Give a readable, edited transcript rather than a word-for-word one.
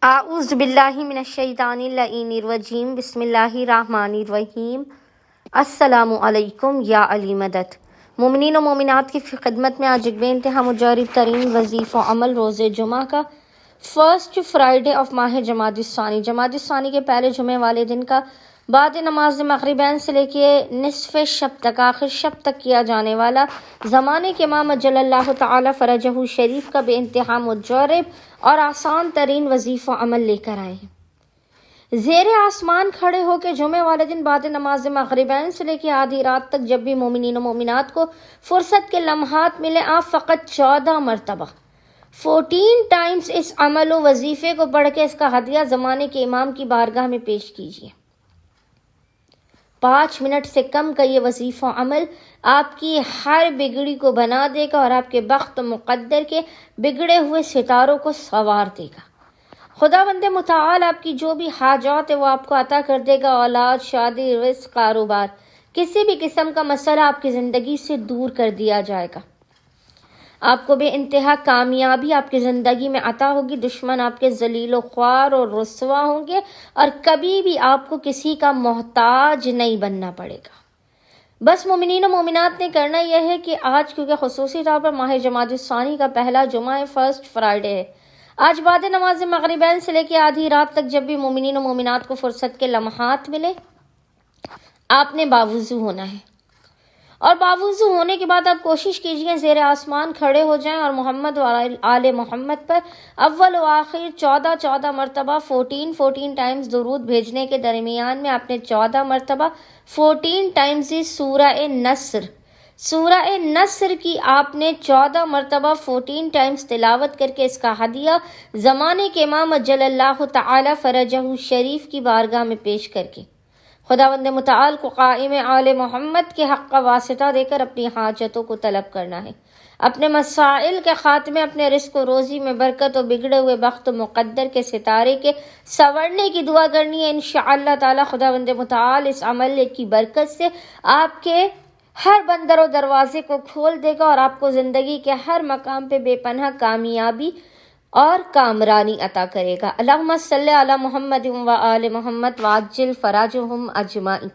اعوذ باللہ من الشیطان اللعین الرجیم بسم اللہ الرحمن الرحیم۔ السلام علیکم یا علی مدد۔ مومنین و مومنات کی خدمت میں آج ایک بے انتہا مجرب ترین وظیفہ و عمل روز جمعہ کا فرسٹ فرائیڈے آف ماہ جمادی الثانی، جمادی الثانی کے پہلے جمعے والے دن کا بعد نماز مغربین سے لے کے نصف شب تک، آخر شب تک کیا جانے والا زمانے کے امام جل اللہ تعالی فرجہ شریف کا بے انتہا مجرب اور آسان ترین وظیفہ عمل لے کر آئے ہیں۔ زیر آسمان کھڑے ہو کے جمعے والے دن بعد نماز مغربین سے لے کے آدھی رات تک جب بھی مومنین و مومنات کو فرصت کے لمحات ملے، آپ فقط 14 مرتبہ 14 ٹائمز اس عمل و وظیفے کو پڑھ کے اس کا ہدیہ زمانے کے امام کی بارگاہ میں پیش کیجیے۔ 5 منٹ سے کم کا یہ وظیفہ عمل آپ کی ہر بگڑی کو بنا دے گا اور آپ کے بخت و مقدر کے بگڑے ہوئے ستاروں کو سنوار دے گا۔ خداوند متعال آپ کی جو بھی حاجات ہے وہ آپ کو عطا کر دے گا۔ اولاد، شادی، رزق، کاروبار، کسی بھی قسم کا مسئلہ آپ کی زندگی سے دور کر دیا جائے گا۔ آپ کو بے انتہا کامیابی آپ کی زندگی میں عطا ہوگی۔ دشمن آپ کے ذلیل و خوار اور رسوا ہوں گے اور کبھی بھی آپ کو کسی کا محتاج نہیں بننا پڑے گا۔ بس مومنین و مومنات نے کرنا یہ ہے کہ آج کیونکہ خصوصی طور پر ماہ جمادی الثانی کا پہلا جمعہ ہے، فرسٹ فرائیڈے ہے، آج بعد نماز مغربین سے لے کے آدھی رات تک جب بھی مومنین و مومنات کو فرصت کے لمحات ملے، آپ نے باوضو ہونا ہے۔ اور باوضو ہونے کے بعد آپ کوشش کیجئے زیر آسمان کھڑے ہو جائیں اور محمد و آل محمد پر اول و آخر 14 مرتبہ 14 ٹائمز درود بھیجنے کے درمیان میں آپ نے 14 مرتبہ 14 ٹائمز سورہ نصر کی آپ نے 14 مرتبہ 14 ٹائمز تلاوت کر کے اس کا ہدیہ زمانے کے امام جل اللہ تعالی فرجہ شریف کی بارگاہ میں پیش کر کے خداوند متعال کو قائم آل محمد کے حق کا واسطہ دے کر اپنی حاجتوں کو طلب کرنا ہے، اپنے مسائل کے خاتمے، اپنے رزق و روزی میں برکت و بگڑے ہوئے بخت و مقدر کے ستارے کے سنورنے کی دعا کرنی ہے۔ انشاءاللہ تعالی خداوند متعال اس عمل کی برکت سے آپ کے ہر بندر و دروازے کو کھول دے گا اور آپ کو زندگی کے ہر مقام پہ بے پناہ کامیابی اور کامرانی عطا کرے گا۔ اللہم صلی علی محمد و آل محمد وعجل فراجہم اجمعین۔